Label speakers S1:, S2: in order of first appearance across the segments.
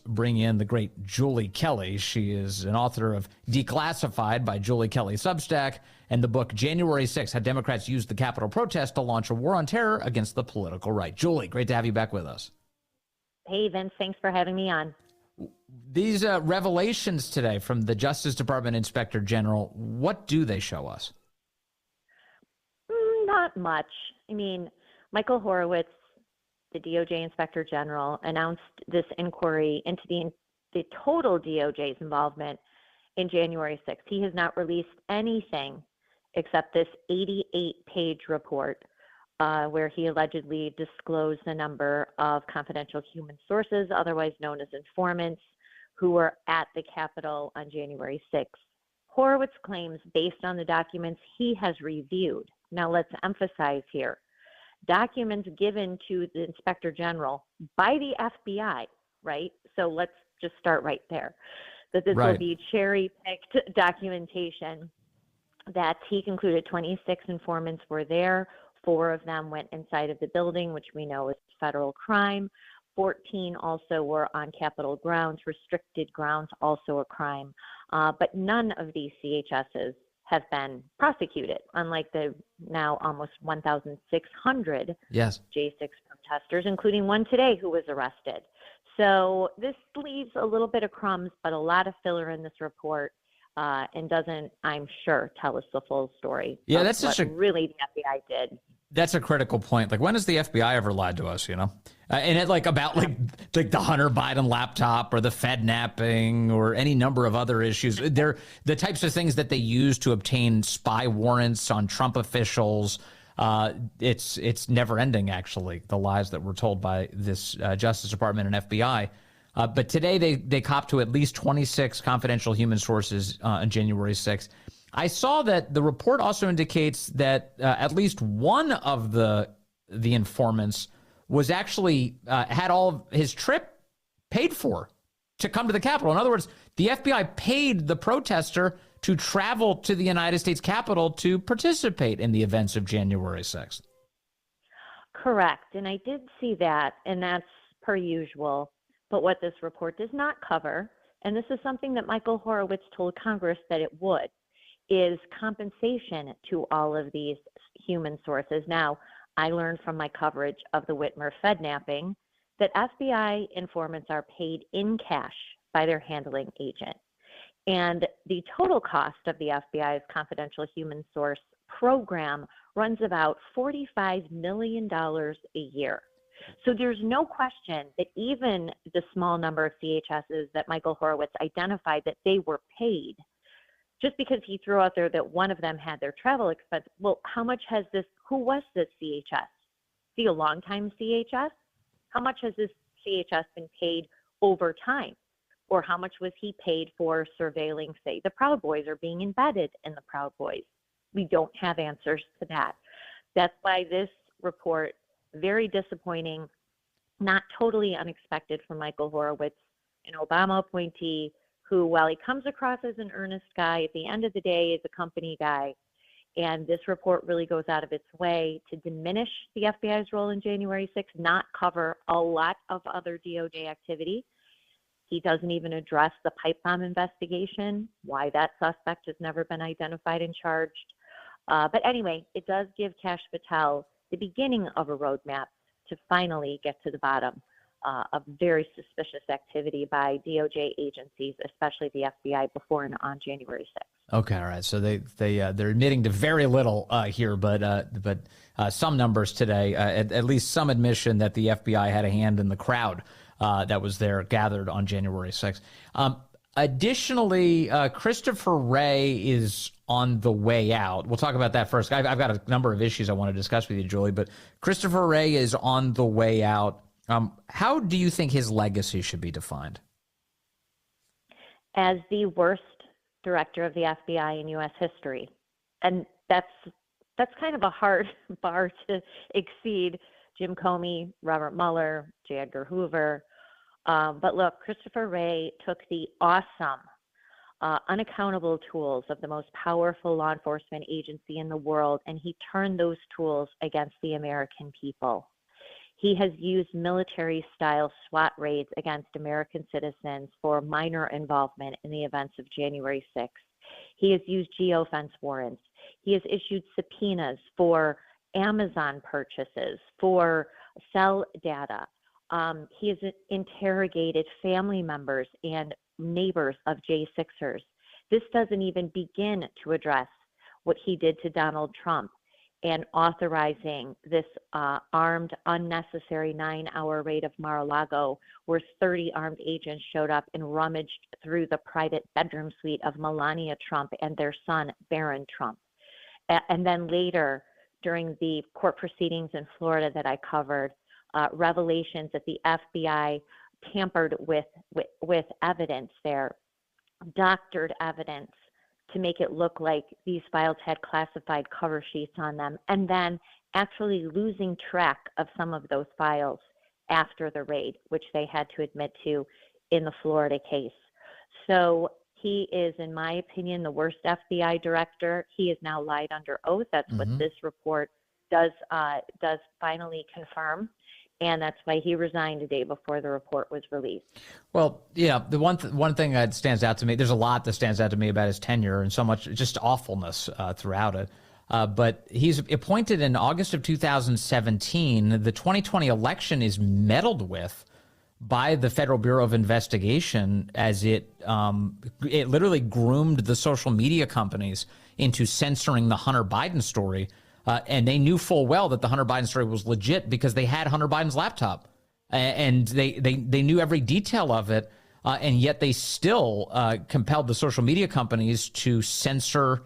S1: bring in the great Julie Kelly. She is an author of Declassified by Julie Kelly Substack and the book January 6th, How Democrats Used the Capitol Protest to Launch a War on Terror Against the Political Right. Julie, great to have you back with us.
S2: Hey, Vince, thanks for having me on.
S1: These revelations today from the Justice Department Inspector General, what do they show us?
S2: Not much. I mean, Michael Horowitz, the DOJ Inspector General, announced this inquiry into the total DOJ's involvement in January 6th. He has not released anything except this 88-page report where he allegedly disclosed the number of confidential human sources, otherwise known as informants, who were at the Capitol on January 6th. Horowitz claims, based on the documents he has reviewed, now let's emphasize here, documents given to the Inspector General by the FBI, right? So let's just start right there, that this will be cherry-picked documentation, that he concluded 26 informants were there. 4 of them went inside of the building, which we know is federal crime. 14 also were on Capitol grounds, restricted grounds, also a crime. But none of these CHSs have been prosecuted, unlike the now almost 1,600 J6 protesters, including one today who was arrested. So this leaves a little bit of crumbs, but a lot of filler in this report, and doesn't, I'm sure, tell us the full story.
S1: Yeah, that's such
S2: really the FBI did.
S1: That's a critical point. Like, when has the FBI ever lied to us, you know? And it about the Hunter Biden laptop or the Fed napping or any number of other issues. They're the types of things that they use to obtain spy warrants on Trump officials. It's never ending, actually, the lies that were told by this Justice Department and FBI. But today they copped to at least 26 confidential human sources on January 6th. I saw that the report also indicates that at least one of the informants was actually had all of his trip paid for to come to the Capitol. In other words, the FBI paid the protester to travel to the United States Capitol to participate in the events of January 6th.
S2: Correct. And I did see that, and that's per usual. But what this report does not cover, and this is something that Michael Horowitz told Congress that it would, is compensation to all of these human sources. Now, I learned from my coverage of the Whitmer Fed napping that FBI informants are paid in cash by their handling agent. And the total cost of the FBI's confidential human source program runs about $45 million a year. So there's no question that even the small number of CHSs that Michael Horowitz identified that they were paid, just because he threw out there that one of them had their travel expense, well, how much has this, who was this CHS? Is he a longtime CHS? How much has this CHS been paid over time? Or how much was he paid for surveilling, say, the Proud Boys or being embedded in the Proud Boys? We don't have answers to that. That's why this report, very disappointing, not totally unexpected from Michael Horowitz, an Obama appointee who, while he comes across as an earnest guy, at the end of the day is a company guy. And this report really goes out of its way to diminish the FBI's role in January 6th, not cover a lot of other DOJ activity. He doesn't even address the pipe bomb investigation, why that suspect has never been identified and charged. But anyway, it does give Kash Patel the beginning of a roadmap to finally get to the bottom of very suspicious activity by DOJ agencies, especially the FBI, before and on January 6th.
S1: Okay, all right. So they're admitting to very little here, but some numbers today, at least some admission that the FBI had a hand in the crowd that was there gathered on January 6th. Additionally, Christopher Wray is on the way out. We'll talk about that first. I've got a number of issues I want to discuss with you, Julie, but Christopher Wray is on the way out. How do you think his legacy should be defined?
S2: As the worst director of the FBI in U.S. history. And that's kind of a hard bar to exceed. Jim Comey, Robert Mueller, J. Edgar Hoover. But look, Christopher Wray took the awesome, unaccountable tools of the most powerful law enforcement agency in the world, and he turned those tools against the American people. He has used military-style SWAT raids against American citizens for minor involvement in the events of January 6th. He has used geofence warrants. He has issued subpoenas for Amazon purchases, for cell data. He has interrogated family members and neighbors of J6ers. This doesn't even begin to address what he did to Donald Trump and authorizing this armed, unnecessary 9-hour raid of Mar-a-Lago, where 30 armed agents showed up and rummaged through the private bedroom suite of Melania Trump and their son, Barron Trump. And then later, during the court proceedings in Florida that I covered, revelations that the FBI tampered with evidence there, doctored evidence, to make it look like these files had classified cover sheets on them, and then actually losing track of some of those files after the raid, which they had to admit to in the Florida case. So he is, in my opinion, the worst FBI director. He is now lied under oath. That's what this report does finally confirm. And that's why he resigned a day before the report was released.
S1: Well, yeah, the one thing that stands out to me, there's a lot that stands out to me about his tenure and so much just awfulness throughout it. But he's appointed in August of 2017. The 2020 election is meddled with by the Federal Bureau of Investigation as it literally groomed the social media companies into censoring the Hunter Biden story. And they knew full well that the Hunter Biden story was legit because they had Hunter Biden's laptop, and they knew every detail of it, and yet they still compelled the social media companies to censor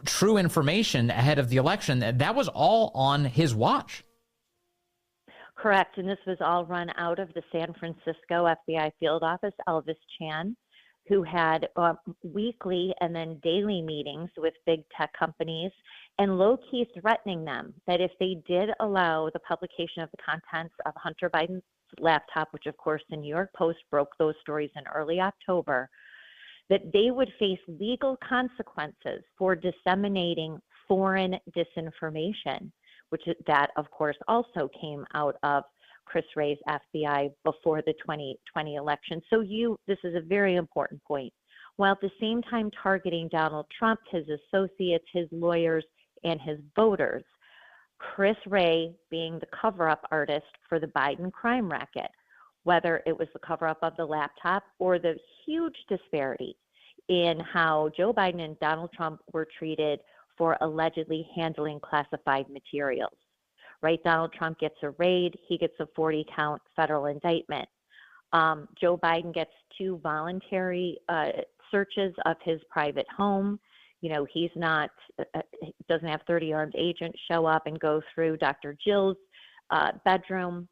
S1: true information ahead of the election. That was all on his watch.
S2: Correct, and this was all run out of the San Francisco FBI field office, Elvis Chan, who had weekly and then daily meetings with big tech companies and low-key threatening them that if they did allow the publication of the contents of Hunter Biden's laptop, which of course the New York Post broke those stories in early October, that they would face legal consequences for disseminating foreign disinformation, that of course also came out of Chris Wray's FBI before the 2020 election. So this is a very important point. While at the same time targeting Donald Trump, his associates, his lawyers, and his voters, Chris Wray being the cover-up artist for the Biden crime racket, whether it was the cover-up of the laptop or the huge disparity in how Joe Biden and Donald Trump were treated for allegedly handling classified materials. Right? Donald Trump gets a raid. He gets a 40-count federal indictment. Joe Biden gets 2 voluntary searches of his private home. You know, he's not, doesn't have 30 armed agents show up and go through Dr. Jill's bedroom.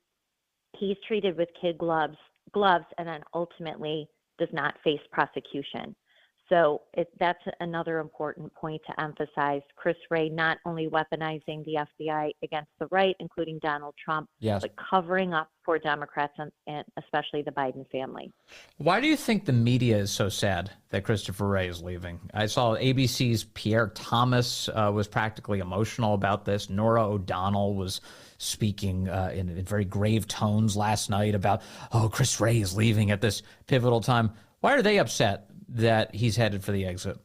S2: He's treated with kid gloves, and then ultimately does not face prosecution. So that's another important point to emphasize. Chris Wray not only weaponizing the FBI against the right, including Donald Trump,
S1: yes,
S2: but covering up for Democrats and especially the Biden family.
S1: Why do you think the media is so sad that Christopher Wray is leaving? I saw ABC's Pierre Thomas was practically emotional about this. Norah O'Donnell was speaking in very grave tones last night about, Chris Wray is leaving at this pivotal time. Why are they upset that he's headed for the exit?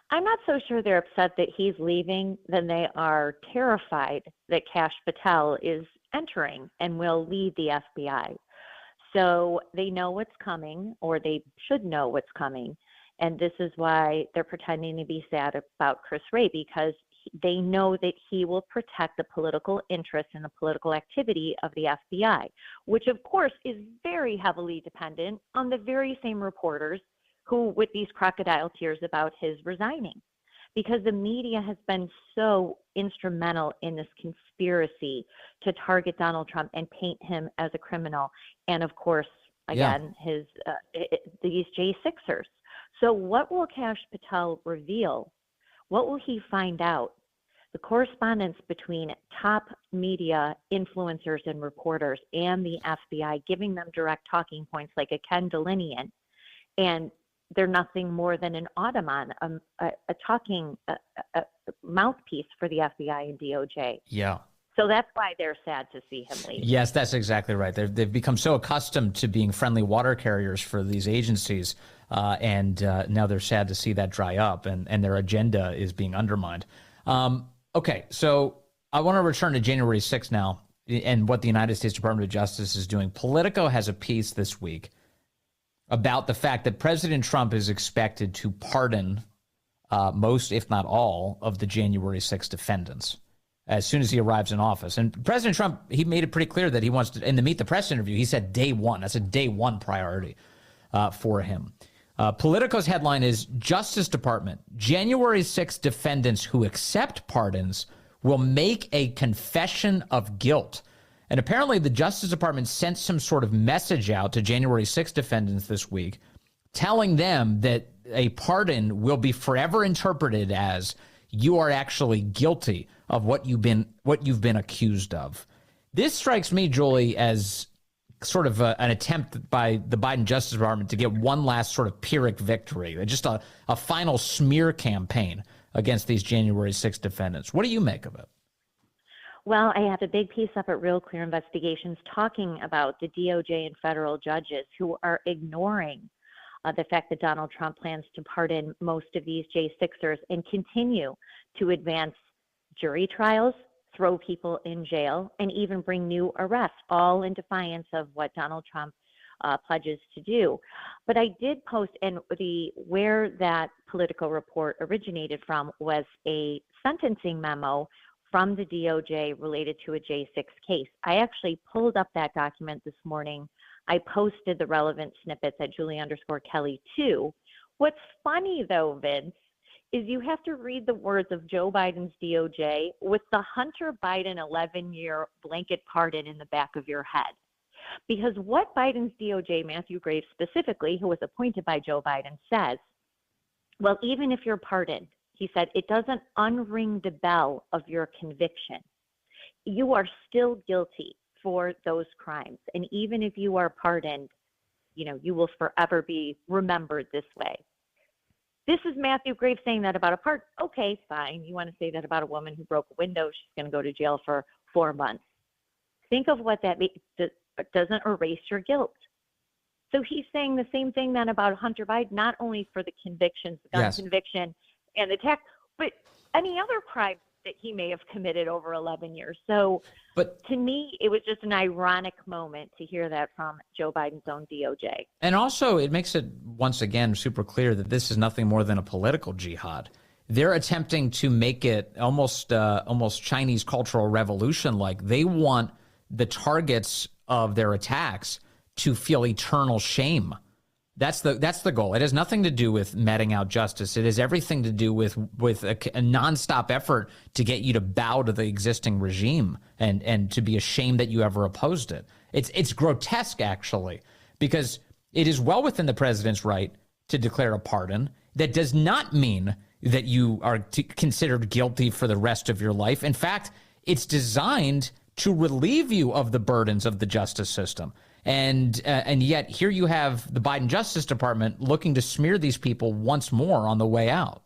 S2: I'm not so sure they're upset that he's leaving than they are terrified that Kash Patel is entering and will lead the FBI. So they know what's coming, or they should know what's coming. And this is why they're pretending to be sad about Chris Wray, because they know that he will protect the political interests and the political activity of the FBI, which of course is very heavily dependent on the very same reporters who, with these crocodile tears about his resigning, because the media has been so instrumental in this conspiracy to target Donald Trump and paint him as a criminal. And of course, again, these J6ers. So what will Kash Patel reveal? What will he find out? The correspondence between top media influencers and reporters and the FBI, giving them direct talking points like a Ken Delinian, and they're nothing more than an automaton, a talking mouthpiece for the FBI and DOJ.
S1: Yeah.
S2: So that's why they're sad to see him leave.
S1: Yes, that's exactly right. They've become so accustomed to being friendly water carriers for these agencies, and now they're sad to see that dry up, and their agenda is being undermined. Okay, so I want to return to January 6th now and what the United States Department of Justice is doing. Politico has a piece this week about the fact that President Trump is expected to pardon most, if not all, of the January 6th defendants as soon as he arrives in office. And President Trump, he made it pretty clear that he wants to, in the Meet the Press interview, he said day one. That's a day one priority for him. Politico's headline is Justice Department, January 6th defendants who accept pardons will make a confession of guilt. And apparently the Justice Department sent some sort of message out to January 6th defendants this week, telling them that a pardon will be forever interpreted as you are actually guilty of what you've been accused of. This strikes me, Julie, as sort of an attempt by the Biden Justice Department to get one last sort of Pyrrhic victory, just a final smear campaign against these January 6th defendants. What do you make of it?
S2: Well, I have a big piece up at Real Clear Investigations talking about the DOJ and federal judges who are ignoring the fact that Donald Trump plans to pardon most of these J6ers and continue to advance jury trials, throw people in jail, and even bring new arrests, all in defiance of what Donald Trump pledges to do. But I did post, and where that Politico report originated from was a sentencing memo from the DOJ related to a J6 case. I actually pulled up that document this morning. I posted the relevant snippets at Julie_Kelly too. What's funny though, Vince, is you have to read the words of Joe Biden's DOJ with the Hunter Biden 11-year blanket pardon in the back of your head. Because what Biden's DOJ, Matthew Graves specifically, who was appointed by Joe Biden, says, well, even if you're pardoned, he said, it doesn't unring the bell of your conviction. You are still guilty for those crimes. And even if you are pardoned, you will forever be remembered this way. This is Matthew Graves saying that about a pardon. Okay, fine. You want to say that about a woman who broke a window, she's going to go to jail for 4 months. Think of what that means. It doesn't erase your guilt. So he's saying the same thing then about Hunter Biden, not only for the convictions, the gun conviction and the tax, but any other crime that he may have committed over 11 years. So to me, it was just an ironic moment to hear that from Joe Biden's own DOJ.
S1: And also, it makes it, once again, super clear that this is nothing more than a political jihad. They're attempting to make it almost Chinese Cultural Revolution-like. They want the targets of their attacks to feel eternal shame. That's the goal. It has nothing to do with meting out justice. It has everything to do with a nonstop effort to get you to bow to the existing regime and to be ashamed that you ever opposed it. It's grotesque, actually, because it is well within the president's right to declare a pardon. That does not mean that you are considered guilty for the rest of your life. In fact, it's designed to relieve you of the burdens of the justice system. And yet here you have the Biden Justice Department looking to smear these people once more on the way out.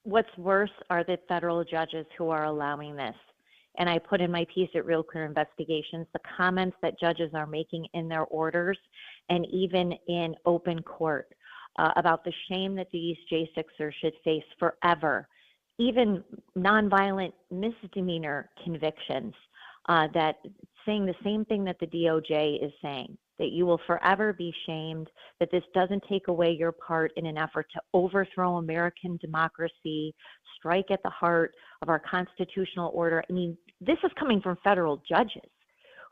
S2: What's worse are the federal judges who are allowing this. And I put in my piece at Real Clear Investigations the comments that judges are making in their orders and even in open court about the shame that these J6ers should face forever, even nonviolent misdemeanor convictions, that saying the same thing that the DOJ is saying, that you will forever be shamed, that this doesn't take away your part in an effort to overthrow American democracy, strike at the heart of our constitutional order. I mean, this is coming from federal judges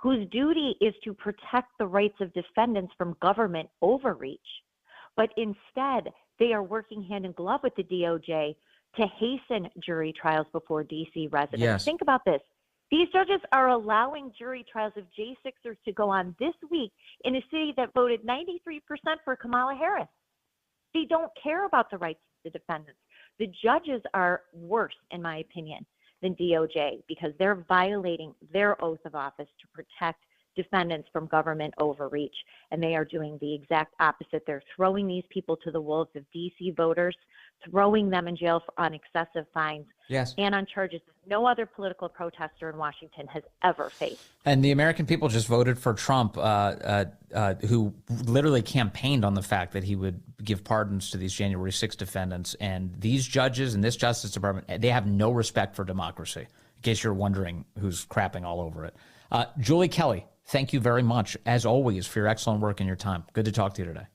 S2: whose duty is to protect the rights of defendants from government overreach. But instead, they are working hand in glove with the DOJ to hasten jury trials before D.C. residents.
S1: Yes.
S2: Think about this. These judges are allowing jury trials of J6ers to go on this week in a city that voted 93% for Kamala Harris. They don't care about the rights of the defendants. The judges are worse, in my opinion, than DOJ because they're violating their oath of office to protect defendants from government overreach. And they are doing the exact opposite. They're throwing these people to the wolves of DC voters, throwing them in jail on excessive fines and on charges that no other political protester in Washington has ever faced.
S1: And the American people just voted for Trump, who literally campaigned on the fact that he would give pardons to these January 6 defendants. And these judges and this Justice Department, they have no respect for democracy, in case you're wondering who's crapping all over it. Julie Kelly, thank you very much, as always, for your excellent work and your time. Good to talk to you today.